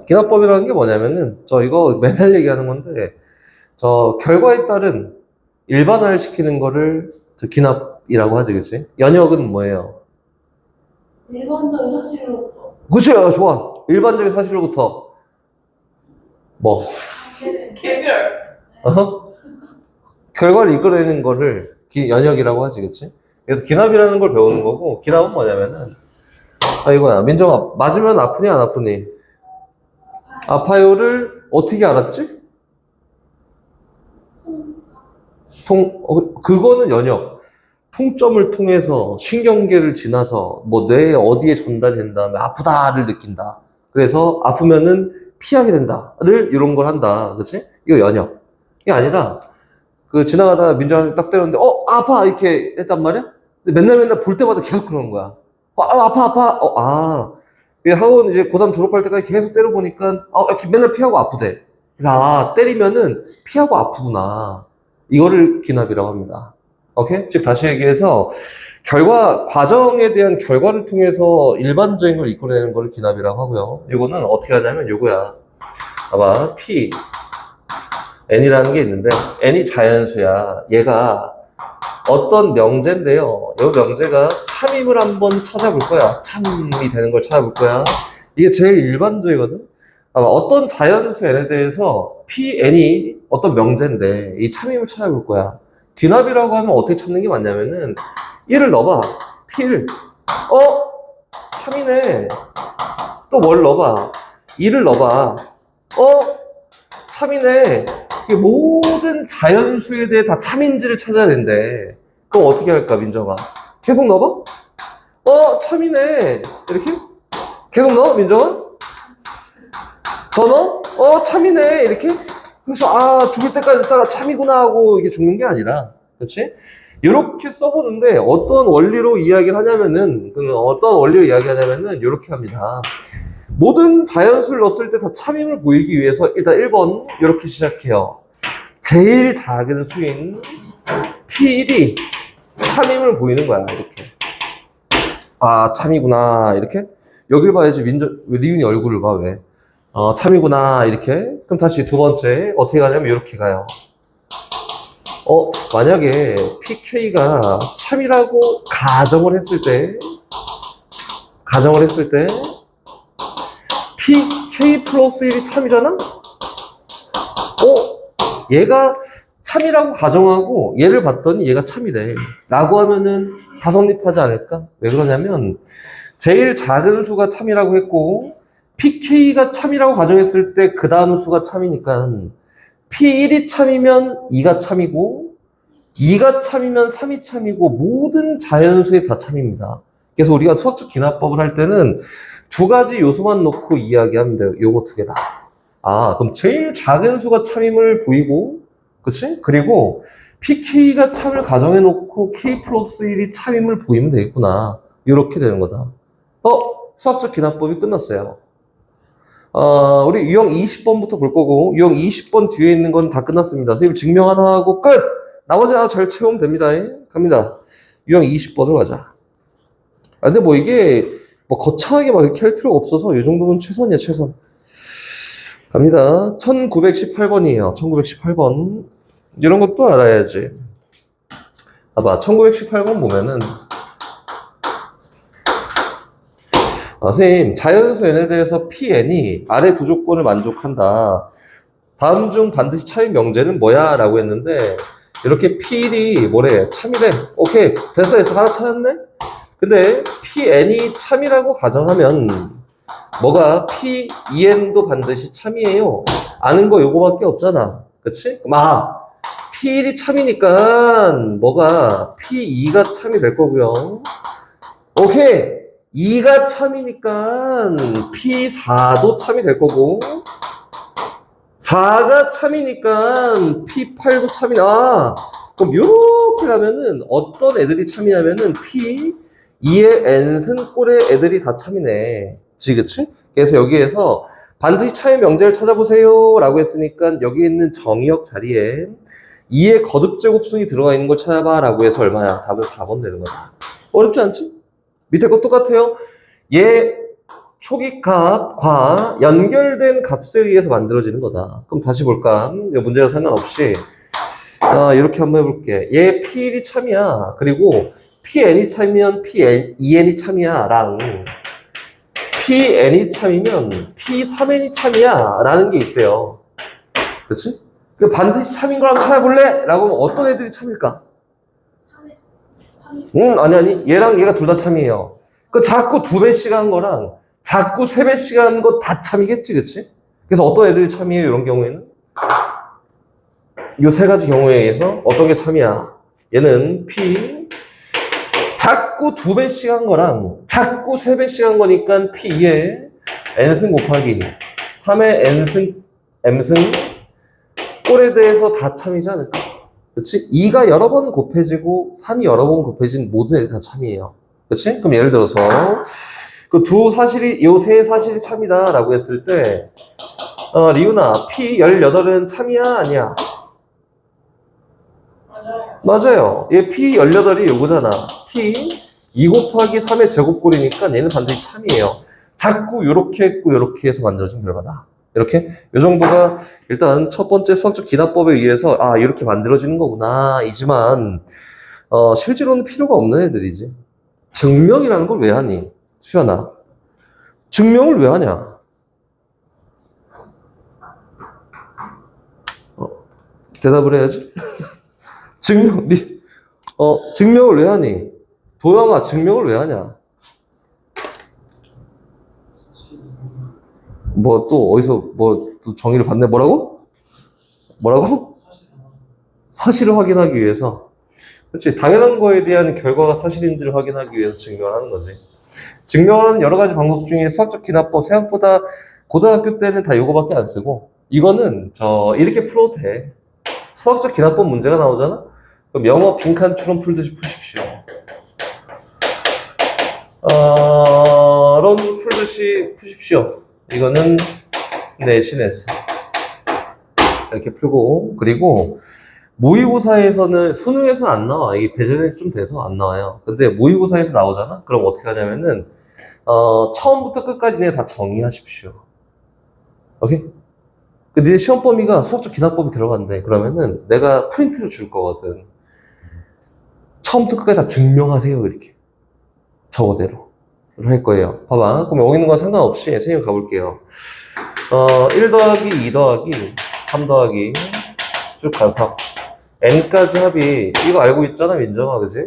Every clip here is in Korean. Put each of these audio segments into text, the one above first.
기납법이라는 게 뭐냐면은, 저 이거 맨날 얘기하는 건데, 저 결과에 따른 일반화를 시키는 거를 저 기납이라고 하지, 그치? 연역은 뭐예요? 일반적인 사실로부터 그치, 좋아. 일반적인 사실로부터, 뭐, 개별. 어허? 결과를 이끌어내는 거를 연역이라고 하지, 그치? 그래서 기납이라는 걸 배우는 거고, 기납은 뭐냐면은, 이거야. 민정아, 맞으면 아프니, 안 아프니? 아파요를 어떻게 알았지? 그거는 연역. 통점을 통해서 신경계를 지나서 뭐 뇌에 어디에 전달이 된 다음에 아프다를 느낀다. 그래서 아프면은 피하게 된다를 이런 걸 한다. 그치? 이거 연역. 이게 아니라 그 지나가다가 민정한테 딱 때렸는데 아파 이렇게 했단 말이야? 근데 맨날 볼 때마다 계속 그러는 거야. 아파. 학원 이제 고3 졸업할 때까지 계속 때려보니까 이렇게 맨날 피하고 아프대. 그래서 때리면은 피하고 아프구나. 이거를 기납이라고 합니다. 오케이? 즉 다시 얘기해서 과정에 대한 결과를 통해서 일반적인 걸 이끌어내는 걸 기납이라고 하고요. 이거는 어떻게 하냐면 요거야. 봐봐. P N이라는 게 있는데 N이 자연수야. 얘가 어떤 명제인데요. 이 명제가 참임을 한번 찾아볼 거야. 참임이 되는 걸 찾아볼 거야. 이게 제일 일반적이거든. 어떤 자연수 N에 대해서 Pn이 어떤 명제인데 이 참임을 찾아볼 거야. 귀납이라고 하면 어떻게 찾는 게 맞냐면은 1을 넣어봐. P를 참이네. 또 뭘 넣어봐. 2를 넣어봐. 참이네. 이게 모든 자연수에 대해 다 참인지를 찾아야 된대. 그럼 어떻게 할까, 민정아? 계속 넣어봐? 참이네. 이렇게? 계속 넣어, 민정아? 더 넣어? 참이네. 이렇게? 그래서, 죽을 때까지 있다가 참이구나 하고 이게 죽는 게 아니라, 그렇지? 이렇게 써보는데, 어떤 원리로 이야기를 하냐면은, 이렇게 합니다. 모든 자연수를 넣었을 때 다 참임을 보이기 위해서 일단 1번 이렇게 시작해요. 제일 작은 수인 P1이 참임을 보이는 거야. 이렇게. 참이구나. 이렇게. 여길 봐야지. 리윤이 얼굴을 봐. 왜? 참이구나. 이렇게. 그럼 다시 두 번째 어떻게 가냐면 이렇게 가요. 만약에 PK가 참이라고 가정을 했을 때 PK 플러스 1이 참이잖아? 얘가 참이라고 가정하고 얘를 봤더니 얘가 참이래. 라고 하면은 다 성립하지 않을까? 왜 그러냐면 제일 작은 수가 참이라고 했고 PK가 참이라고 가정했을 때 그 다음 수가 참이니까 P1이 참이면 2가 참이고 2가 참이면 3이 참이고 모든 자연수에 다 참입니다. 그래서 우리가 수학적 기납법을 할 때는 두 가지 요소만 놓고 이야기하면 돼요. 요거 두 개다. 그럼 제일 작은 수가 참임을 보이고, 그치? 그리고 PK가 참을 가정해놓고 K 플러스 1이 참임을 보이면 되겠구나. 이렇게 되는 거다. 수학적 기납법이 끝났어요. 우리 유형 20번부터 볼 거고, 유형 20번 뒤에 있는 건 다 끝났습니다. 선생님 증명 하나 하고 끝! 나머지 하나 잘 채우면 됩니다. 갑니다. 유형 20번으로 가자. 근데 이게, 거창하게 막 이렇게 할 필요가 없어서 이 정도면 최선이야, 최선. 갑니다. 1918번이에요. 1918번. 이런 것도 알아야지. 봐봐. 1918번 보면은 선생님, 자연수 n에 대해서 Pn이 아래 두 조건을 만족한다. 다음 중 반드시 참임 명제는 뭐야? 라고 했는데 이렇게 P1이 뭐래? 참이래. 오케이. 됐어. 하나 찾았네? 근데 Pn이 참이라고 가정하면 뭐가 P2n도 반드시 참이에요. 아는 거 요거밖에 없잖아. 그치? P1이 참이니까 뭐가 P2가 참이 될 거고요. 오케이. 2가 참이니까 P4도 참이 될 거고 4가 참이니까 P8도 참이 그럼 이렇게 가면은 어떤 애들이 참이냐면은 P2의 n승꼴의 애들이 다 참이네. 그치? 그래서 여기에서 반드시 참임 명제를 찾아보세요 라고 했으니까 여기 있는 정의역 자리에 2의 거듭제곱승이 들어가 있는 걸 찾아봐 라고 해서 얼마야? 답은 4번 되는 거다. 어렵지 않지? 밑에 거 똑같아요. 얘 초기값과 연결된 값에 의해서 만들어지는 거다. 그럼 다시 볼까? 이 문제랑 상관없이 이렇게 한번 해볼게. 얘 P1이 참이야. 그리고 Pn이 참이면 P2n이 참이야. 랑 Pn이 참이면 P3n이 참이야. 라는 게 있대요. 그렇지? 그 반드시 참인 걸 한번 찾아볼래? 라고 하면 어떤 애들이 참일까? 아니. 얘랑 얘가 둘 다 참이에요. 그 자꾸 2배씩 한 거랑 자꾸 3배씩 한 거 다 참이겠지, 그치? 그래서 어떤 애들이 참이에요, 이런 경우에는? 이 3가지 경우에 의해서 어떤 게 참이야? 얘는 P, 자꾸 2배씩 한 거랑 자꾸 3배씩 한 거니까 P2에 N승 곱하기 3의 N승, M승, 꼴에 대해서 다 참이지 않을까? 그치? 2가 여러 번 곱해지고 3이 여러 번 곱해진 모든 애들이 다 참이에요. 그치? 그럼 예를 들어서 그 요 세 사실이 참이다 라고 했을 때 리우나 P18은 참이야 아니야? 맞아요. 얘 P18이 요거잖아. P 2 곱하기 3의 제곱꼴이니까 얘는 반드시 참이에요. 자꾸 요렇게 했고 요렇게 해서 만들어진 결과다. 이렇게 요 정도가 일단 첫 번째 수학적 기납법에 의해서 이렇게 만들어지는 거구나 이지만 실제로는 필요가 없는 애들이지. 증명이라는 걸 왜 하니? 수연아, 증명을 왜 하냐? 대답을 해야지. 증명을 왜 하니? 도영아, 증명을 왜 하냐? 뭐 또 어디서 또 정의를 받네? 뭐라고? 사실을 확인하기 위해서. 그렇지. 당연한 거에 대한 결과가 사실인지를 확인하기 위해서 증명을 하는 거지. 증명하는 여러 가지 방법 중에 수학적 기납법 생각보다 고등학교 때는 다 요거밖에 안 쓰고 이거는 이렇게 풀어도 돼. 수학적 기납법 문제가 나오잖아? 그럼 영어 빈칸처럼 풀듯이 푸십시오. 론 풀듯이 푸십시오. 이거는 내신에서 이렇게 풀고 그리고 모의고사에서는 수능에서 안 나와. 이게 배제는 좀 돼서 안 나와요. 근데 모의고사에서 나오잖아? 그럼 어떻게 하냐면은 처음부터 끝까지 내가 다 정의하십시오. 오케이? 근데 시험 범위가 수학적 기납법이 들어간대. 그러면은 내가 프린트를 줄 거거든. 처음부터 끝까지 다 증명하세요. 이렇게. 저거대로. 할 거예요. 봐봐. 그럼 여기 있는 건 상관없이 선생님 가볼게요. 1 더하기 2 더하기 3 더하기 쭉 가서 n까지 합이 이거 알고 있잖아 민정아 그지?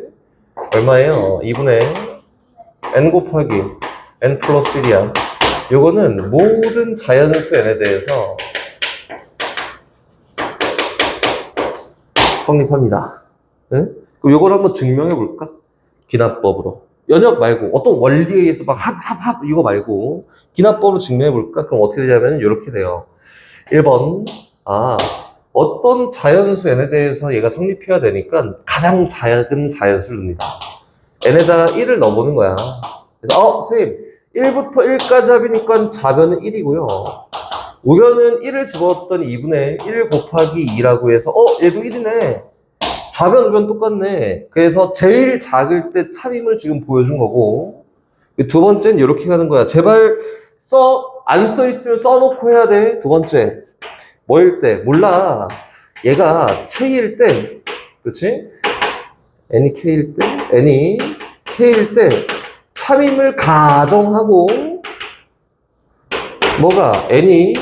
얼마예요? 2분의 n 곱하기 n 플러스 1이야. 요거는 모든 자연수 n에 대해서 성립합니다. 응? 그럼 요걸 한번 증명해 볼까? 기납법으로. 연역 말고 어떤 원리에 의해서 막 합 이거 말고 기납법으로 증명해 볼까? 그럼 어떻게 되냐면 이렇게 돼요. 1번 어떤 자연수 n에 대해서 얘가 성립해야 되니까 가장 작은 자연수를 넣습니다. n에다가 1을 넣어보는 거야. 그래서 선생님 1부터 1까지 합이니까 좌변은 1이고요. 우변은 1을 집어넣었더니 2분의 1 곱하기 2라고 해서 얘도 1이네. 좌변 우변 똑같네. 그래서 제일 작을 때 참임을 지금 보여준 거고 두 번째는 이렇게 가는 거야. 제발 안 써있으면 써놓고 해야 돼. 두 번째 뭐일 때? 몰라. 얘가 K일 때 그렇지? n이 K일 때 참임을 가정하고 뭐가 n이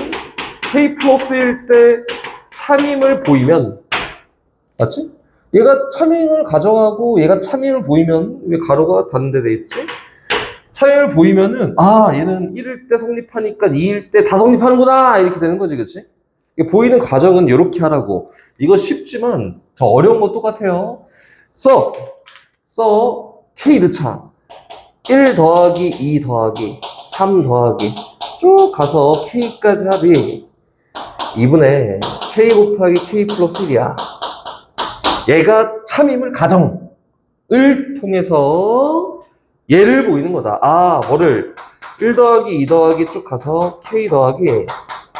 K 플러스일 때 참임을 보이면 맞지? 얘가 참임을 가정하고 얘가 참임을 보이면 왜 가로가 닫는데 돼 있지? 참임을 보이면은 얘는 1일 때 성립하니까 2일 때 다 성립하는구나 이렇게 되는 거지 그치? 보이는 과정은 이렇게 하라고. 이거 쉽지만 저 어려운 거 똑같아요. K 넣자. 1 더하기 2 더하기 3 더하기 쭉 가서 K까지 합이 2분의 K 곱하기 K 플러스 1이야. 얘가 참임을 가정을 통해서 얘를 보이는 거다. 뭐를 1 더하기 2 더하기 쭉 가서 K 더하기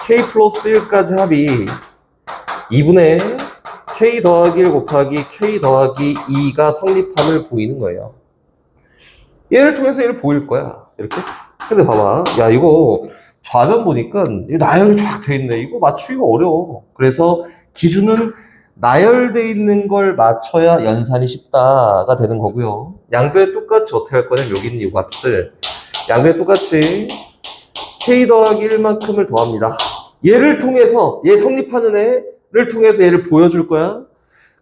K 플러스 1까지 합이 2분의 K 더하기 1 곱하기 K 더하기 2가 성립함을 보이는 거예요. 얘를 통해서 얘를 보일 거야. 이렇게. 근데 봐봐. 야, 이거 좌변 보니까 나열이 쫙 돼 있네. 이거 맞추기가 어려워. 그래서 기준은 나열돼 있는 걸 맞춰야 연산이 쉽다가 되는 거고요. 양변에 똑같이 어떻게 할 거냐면 여기 있는 이 값을 양변에 똑같이 k 더하기 1만큼을 더합니다. 얘를 통해서 얘 성립하는 애를 통해서 얘를 보여줄 거야.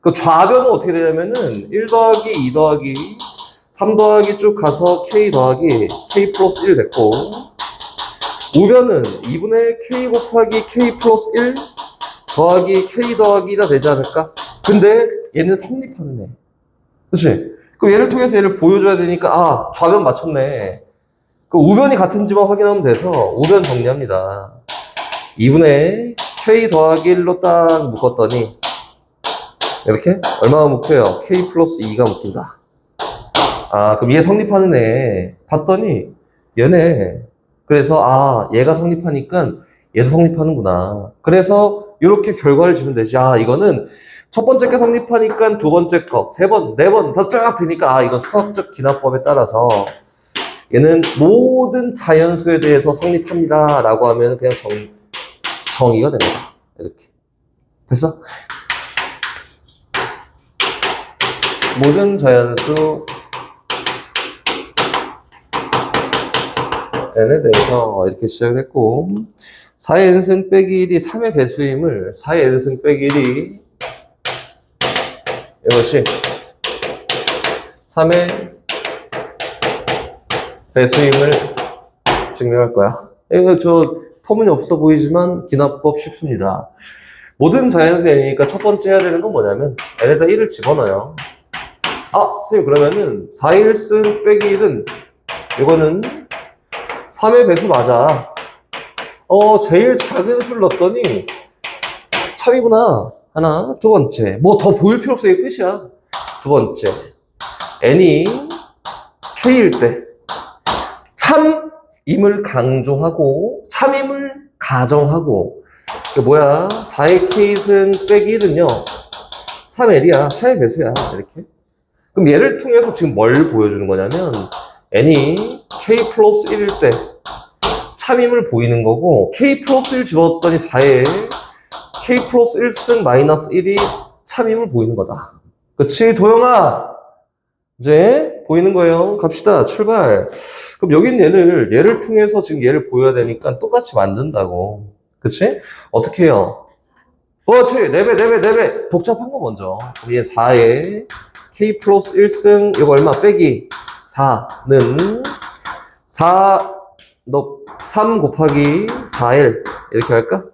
그 좌변은 어떻게 되냐면은 1 더하기 2 더하기 3 더하기 쭉 가서 k 더하기 k 플러스 1 됐고, 우변은 2분의 k 곱하기 k 플러스 1 더하기 k 더하기 1가 되지 않을까? 근데 얘는 성립하는 애. 그치? 그럼 얘를 통해서 얘를 보여줘야 되니까, 아, 좌변 맞췄네. 그 우변이 같은지만 확인하면 돼서 우변 정리합니다. 2분의 k 더하기 1로 딱 묶었더니 이렇게 얼마가 묶여요? k 플러스 2가 묶인다. 아, 그럼 얘 성립하는 애 봤더니 얘네. 그래서 아, 얘가 성립하니까 얘도 성립하는구나. 그래서 이렇게 결과를 지면 되지. 아, 이거는 첫 번째 게 성립하니까 두 번째 거, 세 번, 네 번 다 쫙 되니까 아, 이건 수학적 기납법에 따라서 얘는 모든 자연수에 대해서 성립합니다 라고 하면 그냥 정의가 됩니다. 이렇게. 됐어? 모든 자연수 n에 대해서 이렇게 시작을 했고, 4의 n승 빼기 1이 3의 배수임을 4의 n승 빼기 1이 이것이 3의 배수임을 증명할 거야. 이거 저 터무니없어 보이지만 기납법 쉽습니다. 모든 자연수 n이니까 첫 번째 해야 되는 건 뭐냐면 n에다 1을 집어넣어요. 아, 선생님 그러면은 4의 1승 빼기 1은 이거는 3의 배수 맞아. 제일 작은 수를 넣었더니 참이구나. 하나. 두 번째. 뭐 더 보일 필요 없어. 이게 끝이야. 두 번째. n이 k일 때 참임을 강조하고 참임을 가정하고, 이게 뭐야? 4의 k승 빼기 1은요 3l이야. 3의 배수야. 이렇게. 그럼 얘를 통해서 지금 뭘 보여주는 거냐면 n이 k 플러스 1일 때 참임을 보이는 거고, k 플러스 1 집어넣었더니 4에 k 플러스 1승 마이너스 1이 참임을 보이는 거다. 그치? 도영아, 이제 보이는 거예요. 갑시다. 출발. 그럼 여기 있는 얘를 통해서 지금 얘를 보여야 되니까 똑같이 만든다고. 그치? 어떻게 해요? 그렇지. 4배, 4배, 4배. 복잡한 거 먼저. 얘 4에 k 플러스 1승 이거 얼마 빼기 4는 3 곱하기 4l 이렇게 할까?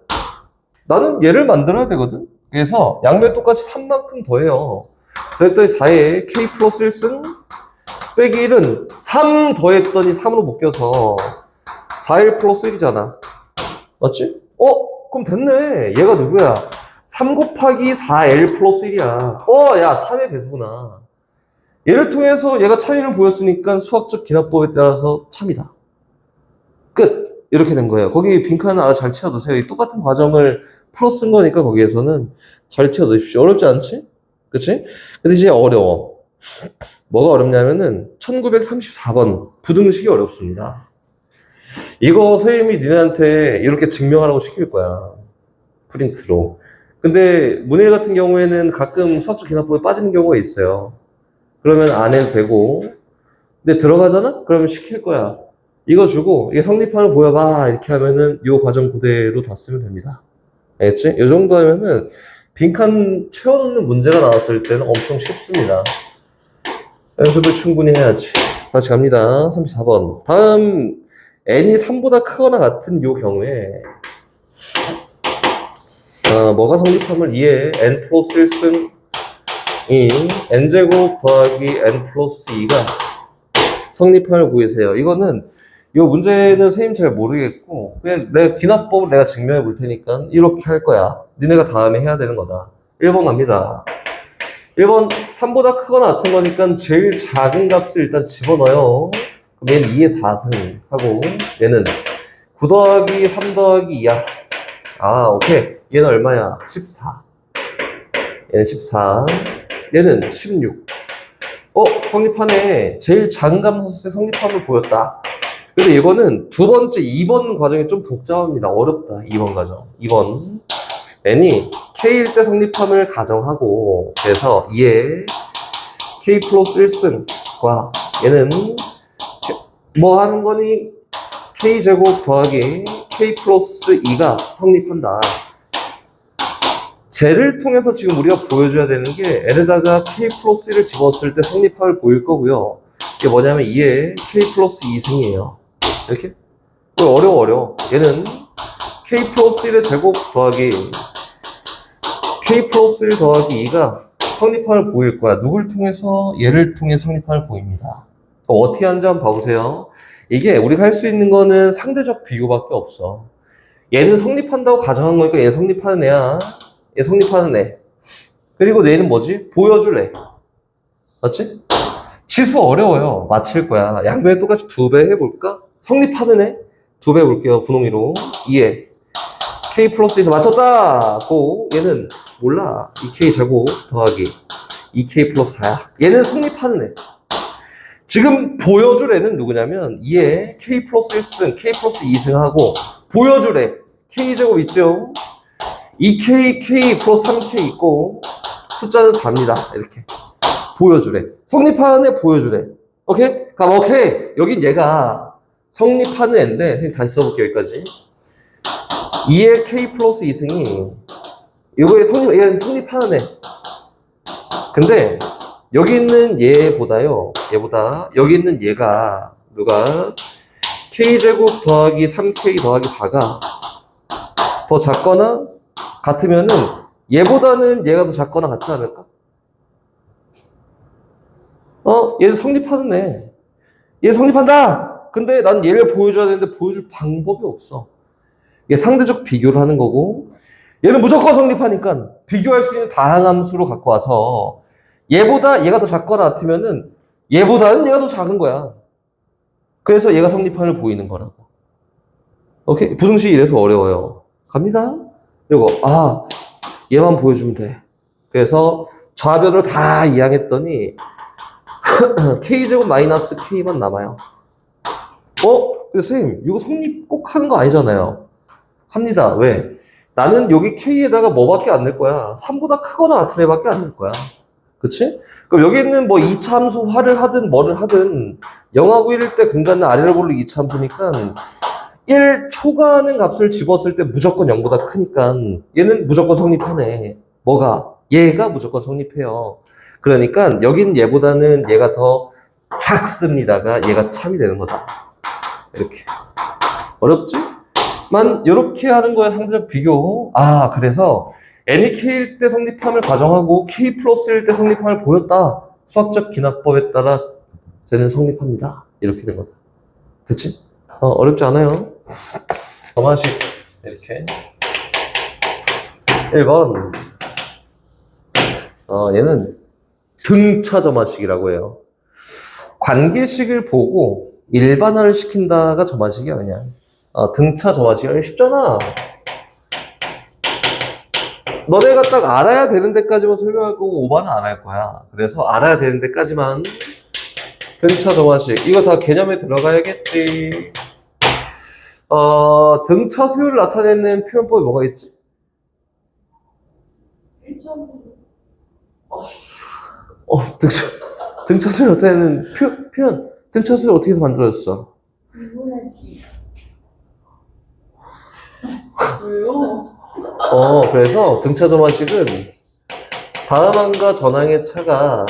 나는 얘를 만들어야 되거든. 그래서 양면 똑같이 3만큼 더해요. 더했더니 4에 k 플러스 1승 빼기 1은 3 더했더니 3으로 묶여서 4l 플러스 1이잖아. 맞지? 그럼 됐네. 얘가 누구야? 3 곱하기 4l 플러스 1이야. 야, 3의 배수구나. 얘를 통해서 얘가 참임을 보였으니까 수학적 기납법에 따라서 참이다. 끝. 이렇게 된 거예요. 거기 빈칸은 잘 채워두세요. 똑같은 과정을 풀어 쓴 거니까 거기에서는 잘 채워두십시오. 어렵지 않지? 그치? 근데 이제 어려워. 뭐가 어렵냐면은 1934번 부등식이 어렵습니다. 이거 선생님이 니네한테 이렇게 증명하라고 시킬 거야. 프린트로. 근데 문일 같은 경우에는 가끔 수학적 기납법에 빠지는 경우가 있어요. 그러면 안 해도 되고, 근데 들어가잖아? 그러면 시킬 거야. 이거 주고 이게 성립함을 보여봐 이렇게 하면은 이 과정 그대로 다 쓰면 됩니다. 알겠지? 이 정도 하면은 빈칸 채워놓는 문제가 나왔을 때는 엄청 쉽습니다. 연습을 충분히 해야지. 다시 갑니다. 34번. 다음 n이 3보다 크거나 같은 이 경우에 뭐가 성립함을 이해해? n 플러스 1승이 n제곱 더하기 n 플러스 2가 성립함을 보이세요. 이거는 이 문제는 선생님 잘 모르겠고 그냥 내 기납법을 내가 증명해 볼 테니까 이렇게 할 거야. 니네가 다음에 해야 되는 거다. 1번 갑니다. 1번 3보다 크거나 같은 거니까 제일 작은 값을 일단 집어넣어요. 그럼 얘는 2의 4승 하고 얘는 9 더하기 3 더하기 2야. 오케이. 얘는 얼마야? 14. 얘는 14. 얘는 16. 성립하네. 제일 작은 값 넣었을 때 성립함을 보였다. 근데 이거는 두 번째 2번 과정이 좀 복잡합니다. 어렵다. 2번 과정. 2번. n이 k일 때 성립함을 가정하고, 그래서 얘 k 플러스 1승과 얘는 뭐 하는 거니? k제곱 더하기 k 플러스 2가 성립한다. 쟤를 통해서 지금 우리가 보여줘야 되는 게 n에다가 k 플러스 1을 집어넣었을 때 성립함을 보일 거고요. 이게 뭐냐면 2에 k 플러스 2승이에요. 이렇게? 어려워. 얘는 k 플러스 1의 제곱 더하기 k 플러스 1 더하기 2가 성립함을 보일 거야. 누굴 통해서? 얘를 통해 성립함을 보입니다. 어떻게 하는지 한번 봐보세요. 이게 우리가 할 수 있는 거는 상대적 비교밖에 없어. 얘는 성립한다고 가정한 거니까 얘 성립하는 애야. 얘 성립하는 애. 그리고 얘는 뭐지? 보여줄 애. 맞지? 치수 어려워요. 맞힐 거야. 양변에 똑같이 2배 해볼까? 성립하는 애 2배 해볼게요. 분홍이로 2에 k 플러스 2에서 맞췄다. 고 얘는 몰라. 2k 제곱 더하기 2k 플러스 4야. 얘는 성립하는 애. 지금 보여줄 애는 누구냐면 2에 k 플러스 1승, k 플러스 2승하고 보여줄 애 k 제곱 있죠? 2k, k 플러스 3k 있고 숫자는 4입니다. 이렇게 보여줄 애. 성립하는 애 보여줄 애. 오케이? 그럼 오케이. 여긴 얘가 성립하는 애인데 선생님 다시 써볼게요. 여기까지 2에 k 플러스 2승이 이거에 얘는 성립하는 애. 근데 여기 있는 얘보다 여기 있는 얘가 누가 k제곱 더하기 3k 더하기 4가 더 작거나 같으면은 얘보다는 얘가 더 작거나 같지 않을까? 얘는 성립하는 애. 얘 성립한다! 근데 난 얘를 보여줘야 되는데 보여줄 방법이 없어. 이게 상대적 비교를 하는 거고, 얘는 무조건 성립하니까 비교할 수 있는 다양한 수로 갖고 와서 얘보다 얘가 더 작거나 같으면은 얘보다는 얘가 더 작은 거야. 그래서 얘가 성립함을 보이는 거라고. 오케이? 부등식이 이래서 어려워요. 갑니다. 이거 얘만 보여주면 돼. 그래서 좌변을 다 이항했더니 k제곱 마이너스 k만 남아요. 근데 선생님 이거 성립 꼭 하는 거 아니잖아요. 합니다. 왜? 나는 여기 k에다가 뭐밖에 안 낼 거야. 3보다 크거나 같은 애밖에 안 낼 거야. 그치? 그럼 여기 있는 뭐 2차함수 화를 하든 뭐를 하든 0하고 1일 때 근간은 아래로 볼로 2차함수니까 1 초과하는 값을 집었을 때 무조건 0보다 크니까 얘는 무조건 성립하네. 뭐가? 얘가 무조건 성립해요. 그러니까 여긴 얘보다는 얘가 더 작습니다가 얘가 참이 되는 거다. 이렇게. 어렵지? 만 이렇게 하는 거야. 상대적 비교. 그래서 n이 k일 때 성립함을 가정하고 k 플러스일 때 성립함을 보였다. 수학적 기납법에 따라 쟤는 성립합니다. 이렇게 된 거다. 됐지? 어렵지 않아요. 저만식 이렇게 1번 얘는 등차 점화식이라고 해요. 관계식을 보고 일반화를 시킨다가 점화식이야 그냥. 등차 점화식이 쉽잖아. 너네가 딱 알아야 되는 데까지만 설명할 거고 오반은 안 할 거야. 그래서 알아야 되는 데까지만 등차 점화식 이거 다 개념에 들어가야겠지. 등차 수요를 나타내는 표현법이 뭐가 있지? 1.5. 등차 수요를 나타내는 표현 등차 수요 어떻게 해서 만들어졌어? 2분의 D. 왜요? 그래서 등차 점화식은 다음항과 전항의 차가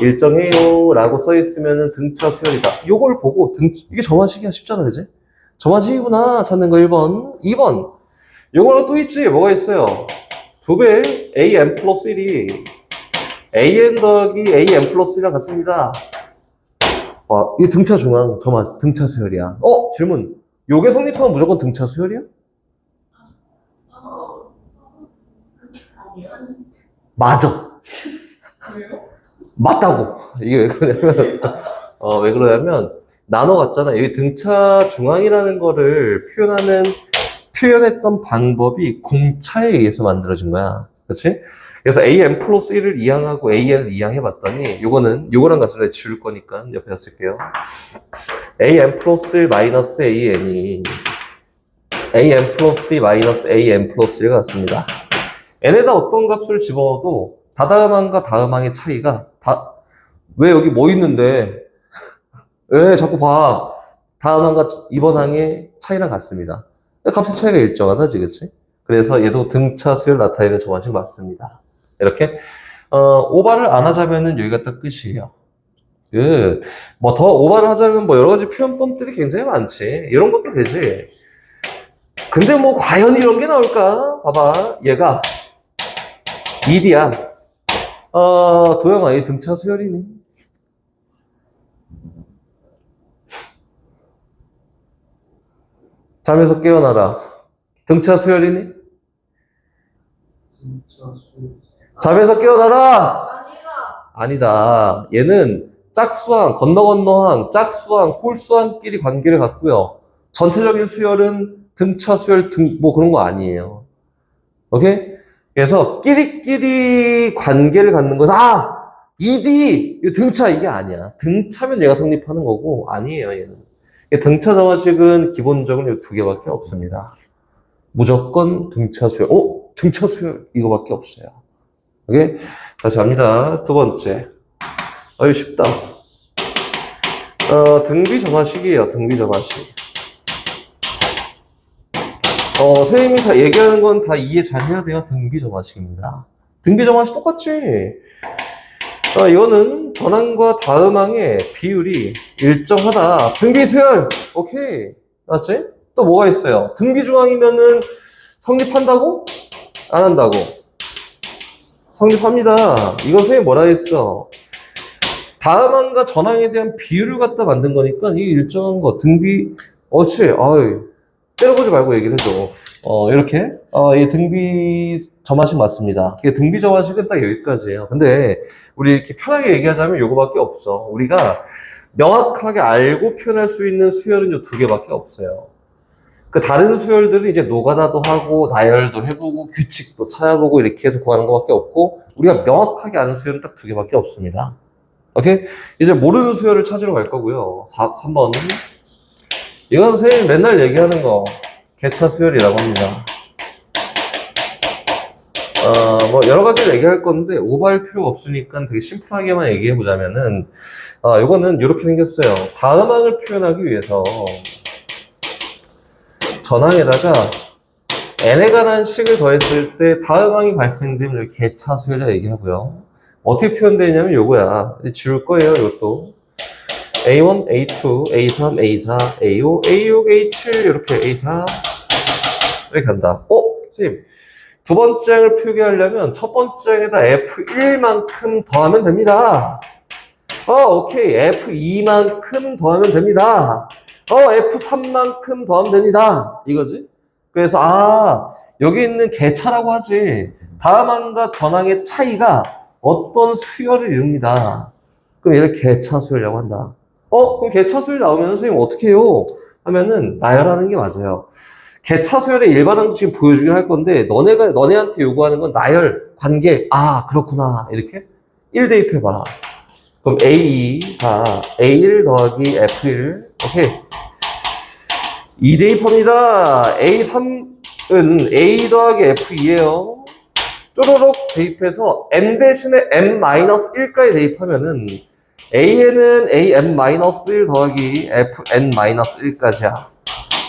일정해요 라고 써있으면 등차 수열이다. 요걸 보고 이게 점화식이야. 쉽잖아 그지? 점화식이구나 찾는 거 1번. 2번 요거랑 또 있지. 뭐가 있어요? 2배 an 플러스 1이 an 더하기 an 플러스 1이랑 같습니다. 이게 등차 중앙 등차 수열이야. 질문 요게 성립하면 무조건 등차 수열이야? 아니요. 맞아. 왜요? 맞다고. 이게 왜 그러냐면 왜 그러냐면 나눠갔잖아. 여기 등차 중앙이라는 거를 표현했던 방법이 공차에 의해서 만들어진 거야. 그렇지? 그래서 an 플러스 1을 이항하고 an을 이항해봤더니 요거랑 같이 지울 거니까 옆에다 쓸게요. an 플러스 1 마이너스 an이 an 플러스 2 마이너스 an 플러스 1가 같습니다. n에다 어떤 값을 집어넣어도 다다음항과 다음항의 차이가 왜 여기 뭐 있는데 왜 자꾸 봐. 다음항과 이번 항의 차이랑 같습니다. 값의 차이가 일정하다지, 그치? 그래서 얘도 등차 수열 나타내는 저 방식 맞습니다. 이렇게 오바를 안 하자면은 여기가 딱 끝이에요. 뭐 더 오바를 하자면 뭐 여러 가지 표현법들이 굉장히 많지. 이런 것도 되지. 근데 뭐 과연 이런 게 나올까? 봐봐. 얘가 ED야. 도영아, 얘 등차 수열이니? 잠에서 깨어나라. 등차 수열이니? 잠에서 깨어나라! 아니다. 얘는 짝수항, 건너항, 짝수항, 홀수항끼리 관계를 갖고요. 전체적인 수열은 등차 수열 뭐 그런 거 아니에요. 오케이? 그래서 끼리끼리 관계를 갖는 것은 ED! 등차 이게 아니야. 등차면 얘가 성립하는 거고 아니에요, 얘는. 등차 정화식은 기본적으로 이 두 개밖에 없습니다. 무조건 등차 수열. 등차 수열 이거밖에 없어요. 오케이? 다시 갑니다. 두 번째. 이거 쉽다. 등비 정화식이에요. 등비 정화식. 선생님이 다 얘기하는 건 다 이해 잘 해야 돼요. 등비 정화식입니다. 등비 정화식 똑같지? 이거는 전항과 다음항의 비율이 일정하다. 등비 수열! 오케이. 맞지? 또 뭐가 있어요? 등비 중항이면은 성립한다고? 안 한다고? 성립합니다. 이건 선생님 뭐라 했어? 다음항과 전항에 대한 비율을 갖다 만든 거니까 이게 일정한 거. 등비, 그렇지. 째려보지 말고 얘기를 해줘. 이렇게. 이 등비 점화식 맞습니다. 등비 점화식은 딱 여기까지예요. 근데 우리 이렇게 편하게 얘기하자면 요거밖에 없어. 우리가 명확하게 알고 표현할 수 있는 수열은 요 두 개밖에 없어요. 그 다른 수열들은 이제 노가다도 하고 나열도 해보고 규칙도 찾아보고 이렇게 해서 구하는 것밖에 없고 우리가 명확하게 아는 수열은 딱 두 개밖에 없습니다. 오케이? 이제 모르는 수열을 찾으러 갈 거고요. 3번은 이건 선생님 맨날 얘기하는 거 개차 수열이라고 합니다. 뭐 여러 가지를 얘기할 건데 오버할 필요가 없으니까 되게 심플하게만 얘기해 보자면은 요거는 이렇게 생겼어요. 다음항을 표현하기 위해서 전항에다가 n에 관한 식을 더했을 때 다음항이 발생되면 이렇게 개차 수열이라고 얘기하고요. 어떻게 표현되냐면 요거야. 지울 거예요, 이것도. A1, A2, A3, A4, A5, A6, A7 이렇게 A4 이렇게 간다. 선생님 두 번째 항을 표기하려면 첫 번째 항에다 F1만큼 더하면 됩니다. 오케이. F2만큼 더하면 됩니다. F3만큼 더하면 됩니다. 이거지? 그래서 여기 있는 개차라고 하지. 다음항과 전항의 차이가 어떤 수열을 이룹니다. 그럼 얘를 개차 수열이라고 한다. 그럼 개차 수열 나오면 선생님 어떻게 해요? 하면은 나열하는 게 맞아요. 개차 수열의 일반항도 지금 보여주긴 할 건데 너네한테 요구하는 건 나열, 관계. 그렇구나. 이렇게 1 대입해봐. 그럼 A2가 A1 더하기 F1 오케이. 2 대입합니다. A3은 A 더하기 F2예요. 쪼로록 대입해서 N 대신에 M-1까지 대입하면은 A에는 AM-1 더하기 FN-1까지야.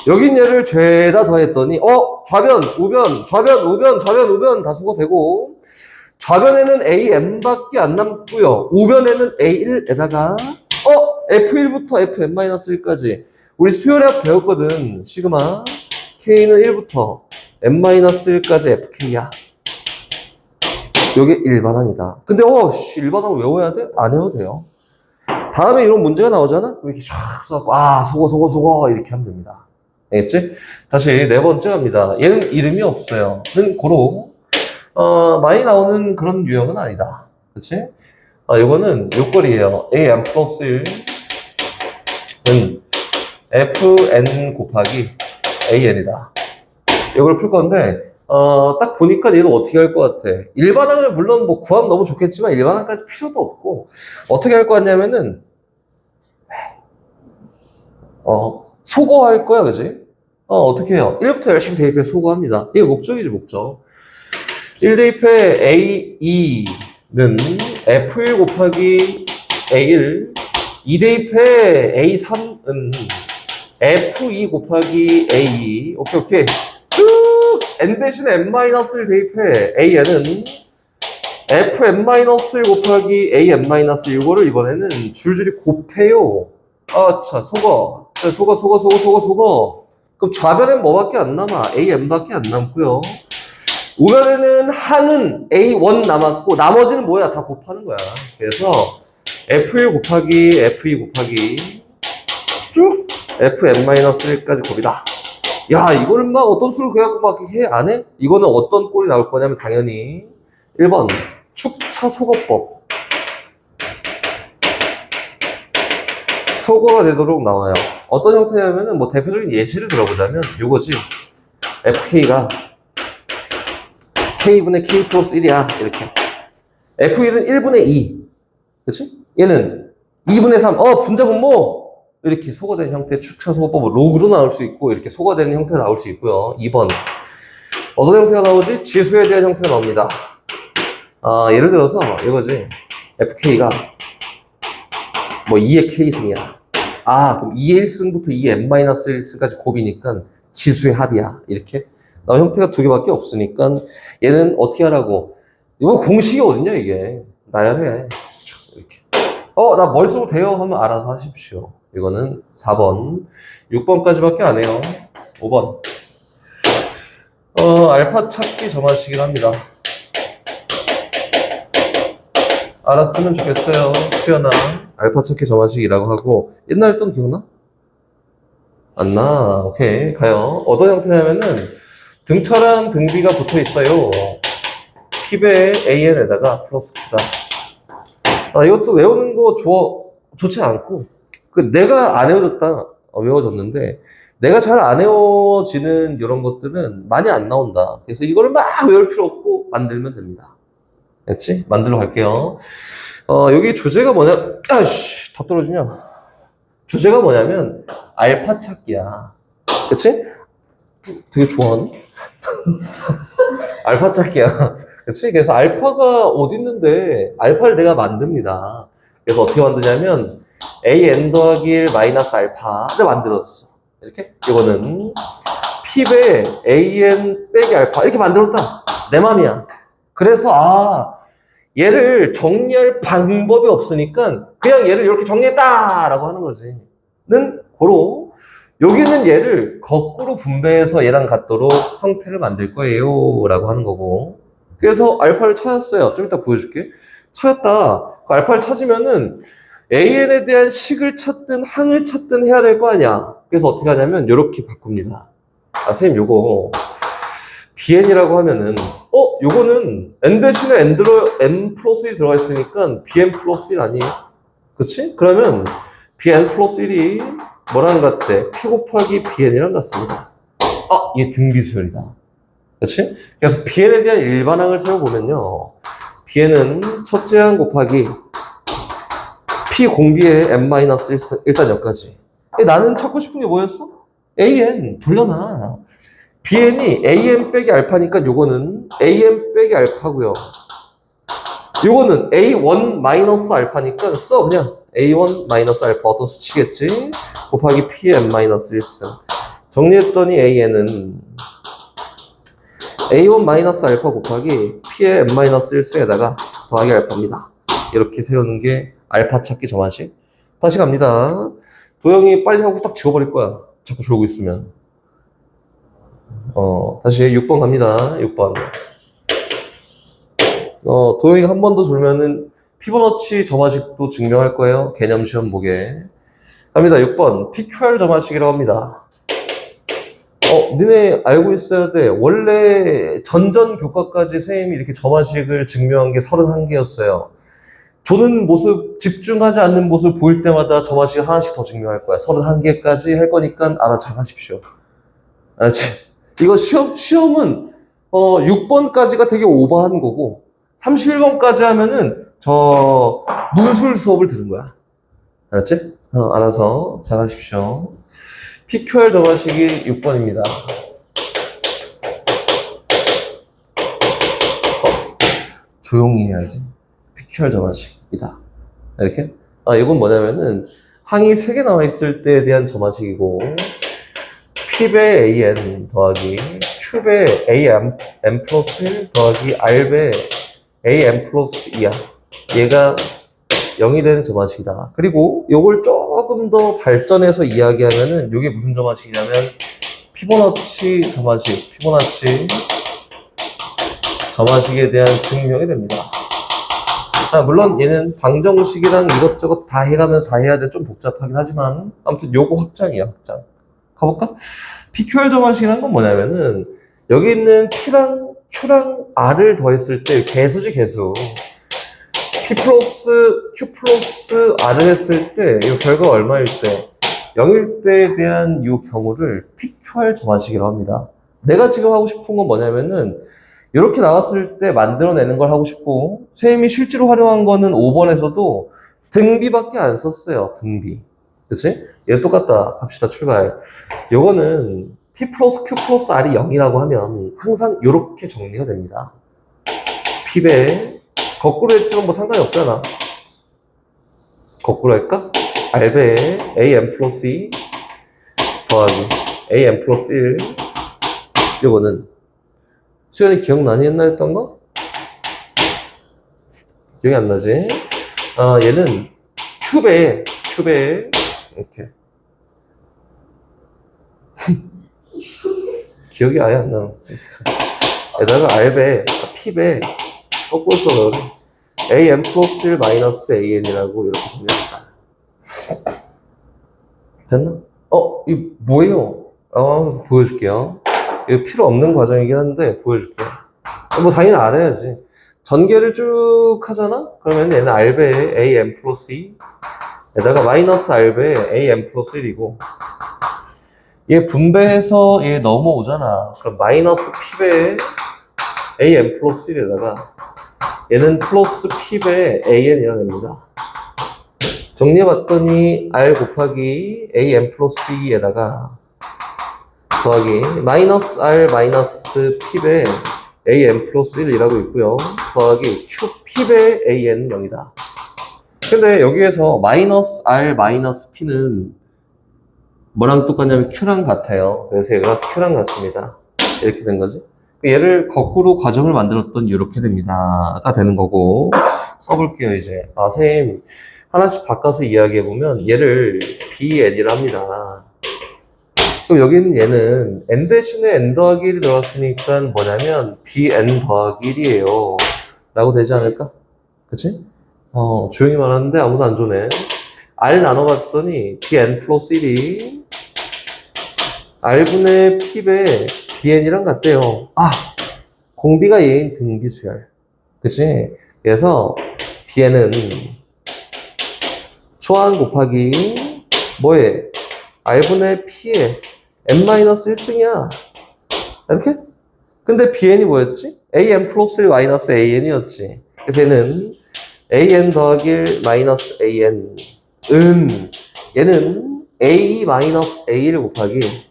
여긴 얘를 죄다 더했더니 좌변, 우변, 좌변, 우변, 좌변, 우변 다 소거되고 좌변에는 AM밖에 안 남고요. 우변에는 A1에다가 F1부터 FN-1까지 우리 수열합 배웠거든. 시그마 K는 1부터 N-1까지 FK야. 이게 일반항이다. 근데 일반항을 외워야 돼? 안 외워도 돼요. 다음에 이런 문제가 나오잖아? 이렇게 쫙 써갖고 소거 이렇게 하면 됩니다. 알겠지? 다시 네 번째 갑니다. 얘는 이름이 없어요. 는 고로 많이 나오는 그런 유형은 아니다. 그치? 이거는 요거리예요. AM 플러스 1은 FN 곱하기 AN이다. 이걸 풀 건데 딱 보니까 얘도 어떻게 할 것 같아. 일반항을 물론 뭐 구하면 너무 좋겠지만 일반항까지 필요도 없고, 어떻게 할 것 같냐면은, 소거할 거야, 그지? 어떻게 해요? 1부터 열심히 대입해 소거합니다. 이게 목적이지, 목적. 1 대입해 A2는 F1 곱하기 A1, 2 대입해 A3은 F2 곱하기 A2. 오케이. 쭉! N 대신에 N-를 대입해. AN은 Fn-1 곱하기 AN-1 이거를 이번에는 줄줄이 곱해요. 자, 소거. 자, 소거. 그럼 좌변엔 뭐밖에 안 남아? AN밖에 안 남고요. 우변에는 항은 A1 남았고, 나머지는 뭐야? 다 곱하는 거야. 그래서 F1 곱하기 F2 곱하기 쭉 Fn-1까지 곱이다. 야, 이거를 막 어떤 수를 그래갖고 막 이렇게 해? 안 해? 이거는 어떤 꼴이 나올 거냐면 당연히 1번 축차 소거법. 소거가 되도록 나와요. 어떤 형태냐면은 뭐 대표적인 예시를 들어보자면 요거지. FK가 K분의 K 플러스 1이야. 이렇게. F1은 1분의 2. 그치? 얘는 2분의 3. 분자 분모! 이렇게 소거된 형태의 축차 소거법은 로그로 나올 수 있고, 이렇게 소거되는 형태가 나올 수 있고요. 2번. 어떤 형태가 나오지? 지수에 대한 형태가 나옵니다. 예를 들어서 이거지. FK가 뭐 2의 K승이야. 그럼 2의 1승부터 2의 N-1승까지 곱이니까 지수의 합이야. 이렇게. 형태가 두 개밖에 없으니까 얘는 어떻게 하라고? 이거 공식이 어딨냐, 이게. 나열해. 이렇게. 나 머릿속으로 돼요 하면 알아서 하십시오. 이거는 4번. 6번까지밖에 안 해요. 5번. 알파 찾기 점화식이라 합니다. 알았으면 좋겠어요. 수연아. 알파 찾기 점화식이라고 하고, 옛날 했던 기억나? 안 나. 오케이. 가요. 어떤 형태냐면은, 등차랑 등비가 붙어 있어요. P배의 AN에다가 플러스 Q다. 이것도 외우는 거 좋지 않고, 내가 안 외워졌는데, 내가 잘 안 외워지는 이런 것들은 많이 안 나온다. 그래서 이거를 막 외울 필요 없고, 만들면 됩니다. 됐지? 만들러 갈게요. 여기 주제가 뭐냐, 다 떨어지냐? 주제가 뭐냐면, 알파 찾기야. 그치? 되게 좋아하네? 알파 찾기야. 그치? 그래서 알파가 어디 있는데, 알파를 내가 만듭니다. 그래서 어떻게 만드냐면, an 더하기 1 마이너스 알파를 만들었어. 이렇게? 이거는 P배 an 빼기 알파. 이렇게 만들었다. 내 맘이야. 그래서, 얘를 정리할 방법이 없으니까, 그냥 얘를 이렇게 정리했다! 라고 하는 거지. 고로, 여기는 얘를 거꾸로 분배해서 얘랑 같도록 형태를 만들 거예요. 라고 하는 거고. 그래서 알파를 찾았어요. 좀 이따 보여줄게. 찾았다. 그 알파를 찾으면은 AN에 대한 식을 찾든 항을 찾든 해야 될 거 아니야. 그래서 어떻게 하냐면 이렇게 바꿉니다. 선생님 요거 BN이라고 하면은 요거는 N 대신에 N 플러스 1 들어가 있으니까 BN 플러스 1 아니에요? 그치? 그러면 BN 플러스 1이 뭐랑 같대? P 곱하기 BN이랑 같습니다. 이게 등비수열이다. 그치? 그래서 BN에 대한 일반항을 세워보면요. BN은 첫째 항 곱하기 P 공비의 N-1승. 일단 여기까지. 나는 찾고 싶은 게 뭐였어? AN. 돌려놔. BN이 AN 빼기 알파니까 요거는 AN 빼기 알파고요. 요거는 A1 마이너스 알파니까 그냥 A1 마이너스 알파 어떤 수치겠지? 곱하기 P의 N-1승. 정리했더니 AN은 A1 마이너스 알파 곱하기 P의 N-1승에다가 더하기 알파입니다. 이렇게 세우는 게 알파 찾기 점화식. 다시 갑니다. 도영이 빨리 하고 딱 지워버릴 거야. 자꾸 졸고 있으면. 다시 6번 갑니다. 6번. 도영이가 한 번 더 졸면은 피보너치 점화식도 증명할 거예요. 개념 시험 보게. 갑니다. 6번. PQR 점화식이라고 합니다. 니네 알고 있어야 돼. 원래 전전 교과까지 선생님이 이렇게 점화식을 증명한 게 31개였어요. 조는 모습, 집중하지 않는 모습을 보일 때마다 점화식 하나씩 더 증명할 거야. 31개까지 할 거니까 알아차가십시오. 알았지? 이거 시험은 6번까지가 되게 오버한 거고, 31번까지 하면은 저 문술 수업을 들은 거야. 알았지? 알아서 잘 하십시오. PQR 정하식이 6번입니다. 조용히 해야지. PQR 점화식이다. 이렇게? 이건 뭐냐면은, 항이 3개 나와 있을 때에 대한 점화식이고, P배 AN 더하기, Q배 AM, M 플러스 1 더하기 R배 AM 플러스 2야. 얘가 0이 되는 점화식이다. 그리고 요걸 조금 더 발전해서 이야기하면은, 요게 무슨 점화식이냐면, 피보나치 점화식, 피보나치 점화식에 대한 증명이 됩니다. 물론 얘는 방정식이랑 이것저것 다 해가면 다 해야 돼. 좀 복잡하긴 하지만 아무튼 요거 확장이야, 확장. 가볼까? PQR 점화식이라는 건 뭐냐면은 여기 있는 P랑 Q랑 R을 더했을 때 개수지, 개수. P 플러스 Q 플러스 R을 했을 때 이 결과가 얼마일 때 0일 때에 대한 이 경우를 PQR 점화식이라고 합니다. 내가 지금 하고 싶은 건 뭐냐면은 이렇게 나왔을 때 만들어내는 걸 하고 싶고, 선생님이 실제로 활용한 거는 5번에서도 등비밖에 안 썼어요. 등비. 그치? 얘 똑같다. 갑시다. 출발. 요거는 P 플러스 Q 플러스 R이 0이라고 하면 항상 이렇게 정리가 됩니다. P배 거꾸로 했지만 뭐 상관이 없잖아. 거꾸로 할까? R배 AM 플러스 2 더하기 AM 플러스 1. 요거는 수연이 기억나니? 옛날 했던 거? 기억이 안 나지? 얘는 큐베, 이렇게. 기억이 아예 안 나. 에다가 R배, P배, 거꾸로 써서 AM 플러스 1 마이너스 AN이라고 이렇게 정리합니다. 됐나? 이거 뭐예요? 보여줄게요. 이거 필요 없는 과정이긴 한데 보여줄게. 뭐 당연히 알아야지. 전개를 쭉 하잖아? 그러면 얘는 R배 AM 플러스 2 에다가 마이너스 R배 AM 플러스 1이고 얘 분배해서 얘 넘어오잖아. 그럼 마이너스 P배 AM 플러스 1에다가 얘는 플러스 P배 AN이라 됩니다. 정리해봤더니 R 곱하기 AM 플러스 2에다가 더하기 마이너스 R 마이너스 P배 AM 플러스 1이라고 있고요. 더하기 QP배 AN 0이다. 근데 여기에서 마이너스 R 마이너스 P는 뭐랑 똑같냐면 Q랑 같아요. 그래서 얘가 Q랑 같습니다. 이렇게 된 거지. 얘를 거꾸로 과정을 만들었더니 이렇게 됩니다.가 되는 거고, 써볼게요 이제. 선생님 하나씩 바꿔서 이야기해보면 얘를 BN이라 합니다. 그럼 여기는 얘는 n 대신에 n 더하기 1이 들어갔으니까 뭐냐면 bn 더하기 1이에요 라고 되지 않을까? 그치? 조용히 말하는데 아무도 안 좋네. r 나눠봤더니 bn 플러스 1이 r분의 p배 bn이랑 같대요. 공비가 얘인 등비수열. 그치? 그래서 bn은 초한 곱하기 뭐에? r분의 p에 n-1승이야. 이렇게? 근데 bn이 뭐였지? an 플러스 1 마이너스 an이었지. 그래서 얘는 an 더하기 1 마이너스 an 얘는 a 마이너스 a를 곱하기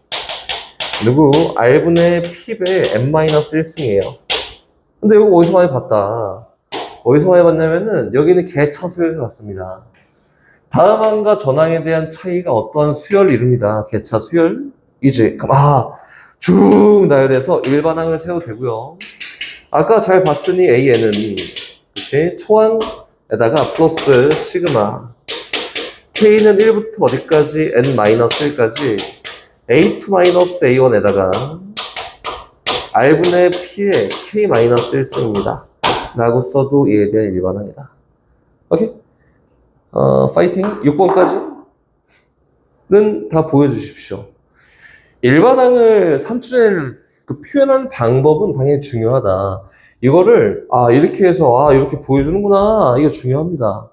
누구? r분의 p배 n-1승이에요. 근데 이거 어디서 많이 봤다? 어디서 많이 봤냐면은 여기는 개차 수열에서 봤습니다. 다음항과 전항에 대한 차이가 어떤 수열을 이룹니다. 개차 수열이지. 그럼 쭉 나열해서 일반항을 세워도 되고요. 아까 잘 봤으니 AN은 그치? 초항에다가 플러스 시그마 K는 1부터 어디까지? n-1까지 A2-A1에다가 R분의 P의 K-1승입니다. 라고 써도 이에 대한 일반항이다. 오케이? 파이팅. 6번까지는 다 보여주십시오. 일반항을 삼천에 표현하는 방법은 당연히 중요하다. 이거를 이렇게 해서 이렇게 보여주는구나. 이게 중요합니다.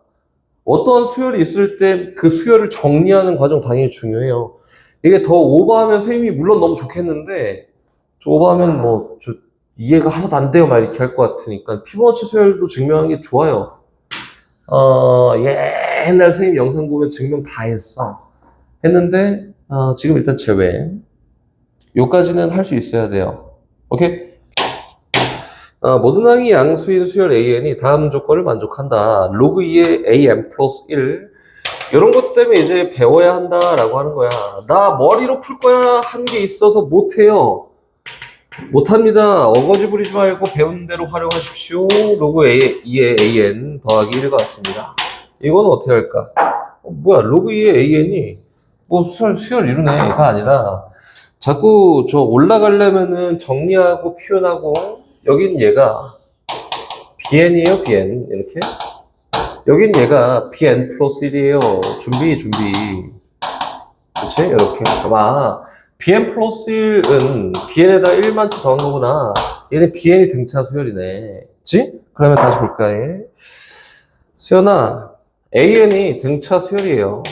어떤 수열이 있을 때 그 수열을 정리하는 과정 당연히 중요해요. 이게 더 오버하면 선생님이 물론 너무 좋겠는데 오버하면 이해가 하나도 안 돼요 막 이렇게 할 것 같으니까 피보나치 수열도 증명하는 게 좋아요. 옛날 선생님 영상 보면 증명 다 했는데 지금 일단 제외. 요까지는 할 수 있어야 돼요. 오케이? 모든 항이 양수인 수열 AN이 다음 조건을 만족한다. 로그 2의 AN 플러스 1. 이런 것 때문에 이제 배워야 한다라고 하는 거야. 나 머리로 풀 거야 한 게 있어서 못해요. 못합니다. 어거지 부리지 말고 배운 대로 활용하십시오. 로그 2의 AN 더하기 1과 같습니다. 이건 어떻게 할까? 뭐야, 로그 2의 AN이 뭐 수열 이루네가 아니라 자꾸 저 올라가려면은 정리하고 표현하고 여긴 얘가 BN이에요, BN. 이렇게. 여긴 얘가 BN 플러스 1이에요. 준비. 그치? 이렇게. BN 플러스 1은 BN에다 1만치 더한 거구나. 얘는 BN이 등차 수열이네. 그치? 그러면 다시 볼까, 얘. 수연아, AN이 등차 수열이에요.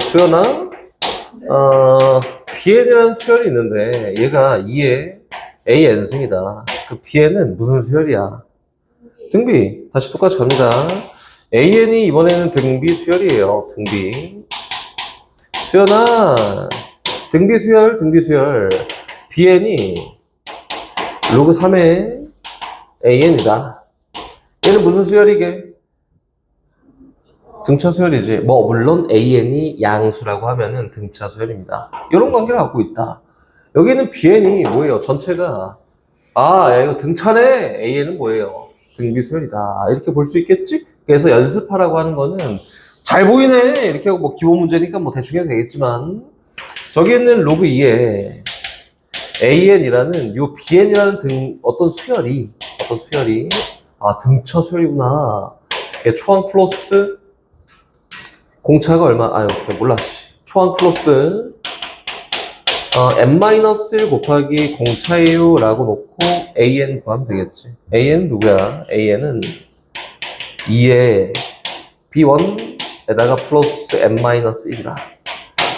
수연아, BN이라는 수열이 있는데, 얘가 2의 AN승이다. 그 BN은 무슨 수열이야? 등비. 다시 똑같이 갑니다. AN이 이번에는 등비 수열이에요. 등비. 수연아, 등비 수열. BN이 로그 3의 AN이다. 얘는 무슨 수열이게? 등차 수열이지. 물론 AN이 양수라고 하면은 등차 수열입니다. 이런 관계를 갖고 있다. 여기는 BN이 뭐예요? 전체가 야, 이거 등차네. AN은 뭐예요? 등비 수열이다. 이렇게 볼 수 있겠지? 그래서 연습하라고 하는 거는 잘 보이네. 이렇게 하고 기본 문제니까 대충 해도 되겠지만 저기 있는 로그 2에 AN이라는 요 BN이라는 어떤 수열이 등차 수열이구나. 초항 플러스 공차가 얼마? 몰라. 초항 플러스 n-1 곱하기 공차예요 라고 놓고 AN 구하면 되겠지. AN 누구야? AN은 2의 B1에다가 플러스 n-1이다.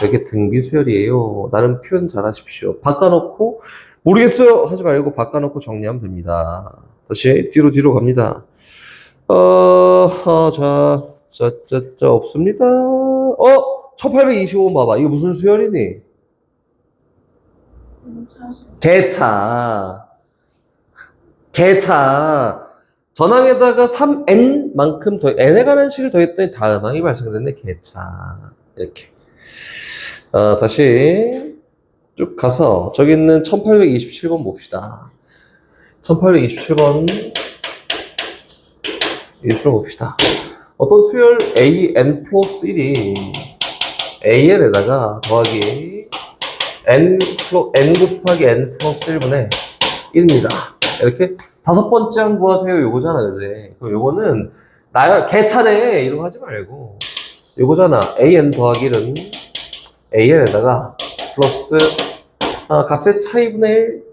이렇게 등비 수열이에요. 나름 표현 잘 하십시오. 바꿔놓고 모르겠어요 하지 말고 바꿔놓고 정리하면 됩니다. 다시 뒤로 갑니다. 자 없습니다. 1825번 봐봐. 이거 무슨 수열이니? 개차. 전항에다가 3n만큼 n에 관한 식을 더했더니 다음 항이 발생됐네. 개차. 이렇게. 다시 쭉 가서 저기 있는 1827번 봅시다. 1827번 봅시다. 어떤 수열 AN 플러스 1이 AN에다가 더하기 N 곱하기 N 플러스 1분의 1입니다. 이렇게 다섯 번째 항 구하세요. 요거잖아, 그지? 그럼 요거는 개차네. 이런 거 하지 말고. 요거잖아. AN 더하기 1은 AN에다가 플러스, 값의 차이분의 1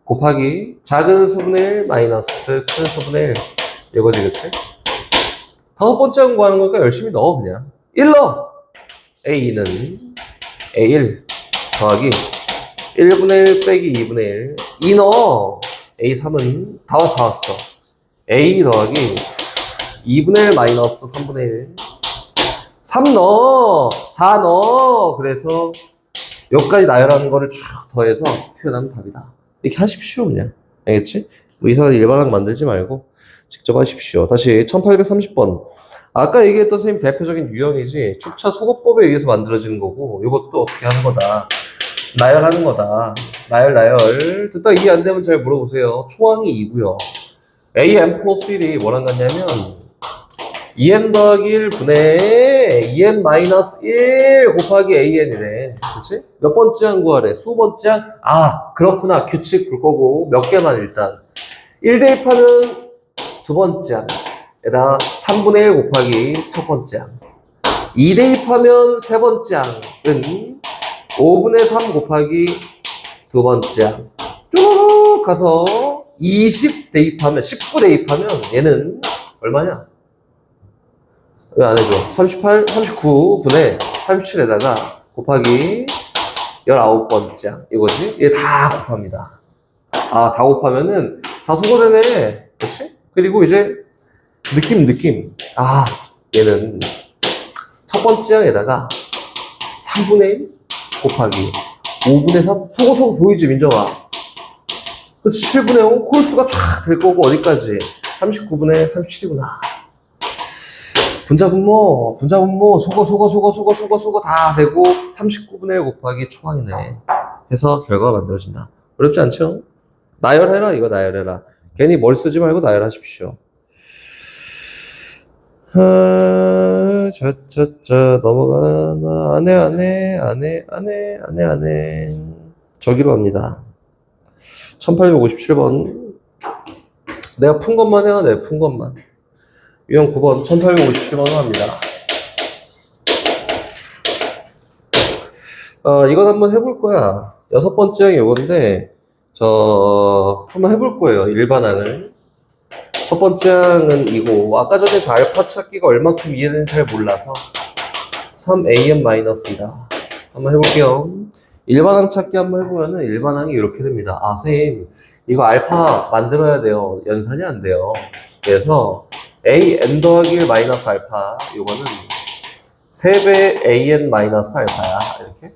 곱하기 작은 수분의 1 마이너스 큰 수분의 1. 이거지, 그치? 다섯 번째 항 구하는 거니까 열심히 넣어, 그냥. 1 넣어! A2는 A1 더하기 1분의 1 빼기 2분의 1. 2 넣어! A3은 다 왔어. A 더하기 2분의 1 마이너스 3분의 1. 3 넣어! 4 넣어! 그래서 여기까지 나열하는 거를 쭉 더해서 표현하면 답이다. 이렇게 하십시오, 그냥. 알겠지? 이상한 일반항 만들지 말고 직접 하십시오. 다시 1830번. 아까 얘기했던 선생님 대표적인 유형이지 축차 소거법에 의해서 만들어지는 거고 이것도 어떻게 하는 거다. 나열하는 거다. 나열. 듣다 이해 안 되면 잘 물어보세요. 초항이 2고요. AN 플러스 1이 뭐랑 같냐면 2n 더하기 1분의 2n 마이너스 1 곱하기 AN이네. 그치? 몇 번째 항 구하래? 수번째 항? 그렇구나. 규칙 볼 거고 몇 개만 일단. 1 대입하면 두 번째 항에다 3분의 1 곱하기 첫 번째 항. 2 대입하면 세 번째 항은 5분의 3 곱하기 두 번째 항. 쪼르륵 가서 20 대입하면 19 대입하면 얘는 얼마냐? 왜 안 해줘? 39분의 37에다가 곱하기 19번째 이거지? 얘 다 곱합니다. 아, 다 곱하면은 다 소거되네. 그렇지? 그리고 이제 느낌. 아, 얘는 첫 번째 항에다가 3분의 1 곱하기 5분의 3 소거소거 보이지, 민정아? 그렇지, 7분의 5 홀수가 쫙 될 거고 어디까지? 39분의 37이구나. 분자분모 소거 다 되고 39분의 1 곱하기 초항이네. 해서 결과가 만들어진다. 어렵지 않죠? 나열해라, 이거 나열해라. 괜히 머리 쓰지 말고 나열하십시오. 넘어가나. 안 해. 저기로 갑니다. 1857번. 내가 푼 것만 해요, 내가 푼 것만. 유형 9번, 1857번으로 합니다. 이건 한번 해볼 거야. 6번째 항이 요건데, 한번 해볼 거예요, 일반항을. 첫 번째 항은 이고, 아까 전에 저 알파 찾기가 얼만큼 이해되는지 잘 몰라서 3am-이다. 한번 해볼게요. 일반항 찾기 한번 해보면은 일반항이 이렇게 됩니다. 아, 선생님, 이거 알파 만들어야 돼요. 연산이 안 돼요. 그래서 an 더하기 1 마이너스 알파, 요거는 3배 an 마이너스 알파야. 이렇게.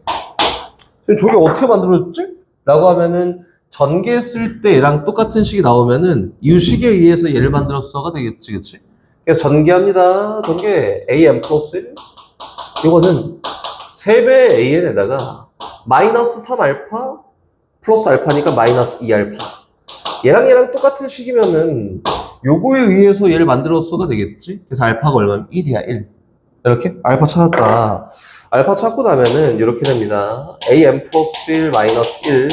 저게 어떻게 만들어졌지? 라고 하면은 전개 쓸 때 얘랑 똑같은 식이 나오면은 이 식에 의해서 얘를 만들었어가 되겠지, 그치? 그래서 전개합니다. 전개 am 플러스 1. 이거는 3배 an에다가 마이너스 3알파 플러스 알파니까 마이너스 2알파. 얘랑 똑같은 식이면은 요거에 의해서 얘를 만들었어가 되겠지? 그래서 알파가 얼마면 1이야, 1. 이렇게? 알파 찾았다. 알파 찾고 나면은 이렇게 됩니다. am 플러스 1 마이너스 1.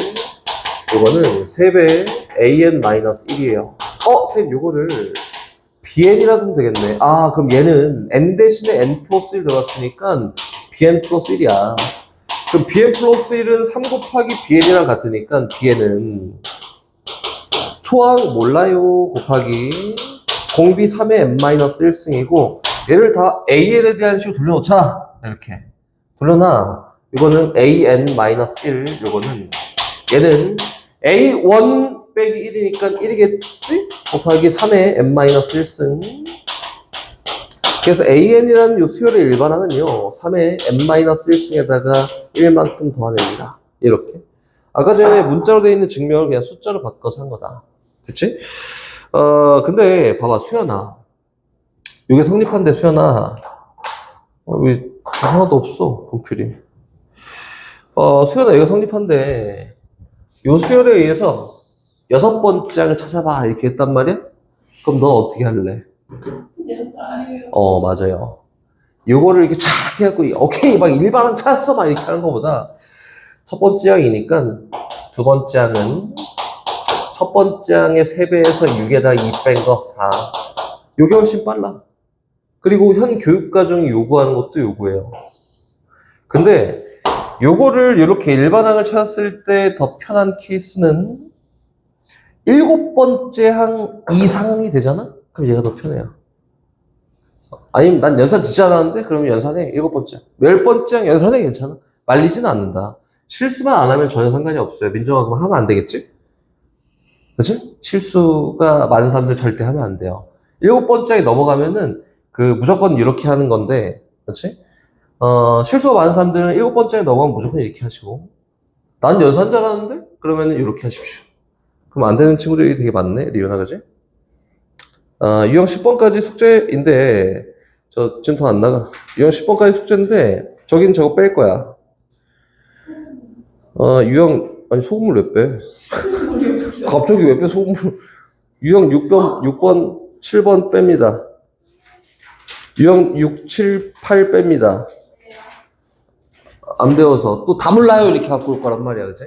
요거는 3배 an 마이너스 1이에요. 선생님, 요거를 bn이라도 하면 되겠네. 아, 그럼 얘는 n 대신에 n 플러스 1 들어갔으니까 bn 플러스 1이야. 그럼 bn 플러스 1은 3 곱하기 bn이랑 같으니까 bn은 초항 몰라요 곱하기 공비 3의 n-1승이고 얘를 다 an에 대한 식으로 돌려놓자. 이렇게 돌려놔. 이거는 an-1, 요거는 얘는 a1 빼기 1이니까 1이겠지? 곱하기 3의 n-1승. 그래서 an이라는 요 수열의 일반항은요 3의 n-1승에다가 1만큼 더하냅니다. 이렇게. 아까 전에 문자로 되어 있는 증명을 그냥 숫자로 바꿔서 한 거다. 그치? 근데 봐봐, 수연아. 이게 성립한데, 수연아. 왜 하나도 없어, 분필이. 수연아, 이거 성립한데 요 수열에 의해서 6번째 항을 찾아봐 이렇게 했단 말이야? 그럼 넌 어떻게 할래? 맞아요. 요거를 이렇게 쫙 해갖고 오케이 막 일반항 찾았어 막 이렇게 하는 거보다 첫 번째 항이니까 두 번째 항은 첫 번째 항의 3배에서 6에다 2 뺀 거 4. 요게 훨씬 빨라. 그리고 현 교육과정이 요구하는 것도 요구예요. 근데 요거를 이렇게 일반항을 찾았을 때 더 편한 케이스는 7번째 항 이상항이 되잖아? 그럼 얘가 더 편해요. 아니면 난 연산 진짜 안 하는데? 그러면 연산해. 7번째. 10번째 항 연산해. 괜찮아. 말리지는 않는다. 실수만 안 하면 전혀 상관이 없어요. 민정아, 그럼 하면 안 되겠지? 그치? 실수가 많은 사람들 절대 하면 안 돼요. 7번째 항이 넘어가면은 무조건 이렇게 하는 건데, 그치? 실수가 많은 사람들은 7번째 항에 넘어가면 무조건 이렇게 하시고, 난 연산 잘하는데? 그러면은 이렇게 하십시오. 그럼 안 되는 친구들이 되게 많네, 리오나, 그지? 유형 10번까지 숙제인데, 지금 더 안 나가. 유형 10번까지 숙제인데, 저긴 저거 뺄 거야. 아니, 소금물 왜 빼? 갑자기 왜 빼, 소금물? 유형 6번, 7번 뺍니다. 유형 6, 7, 8 뺍니다. 안 배워서. 또 다물라요, 이렇게 갖고 올 거란 말이야, 그치?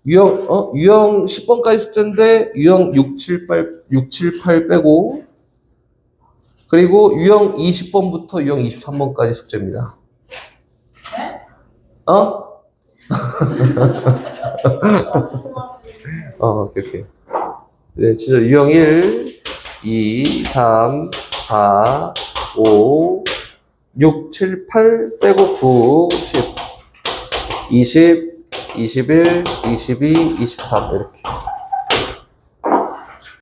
유형 10번까지 숙제인데, 유형 6, 7, 8 빼고, 그리고 유형 20번부터 유형 23번까지 숙제입니다. 오케이. 네, 진짜 유형 1, 2, 3, 4, 5, 6, 7, 8 빼고 9, 10. 20, 21, 22, 23 이렇게.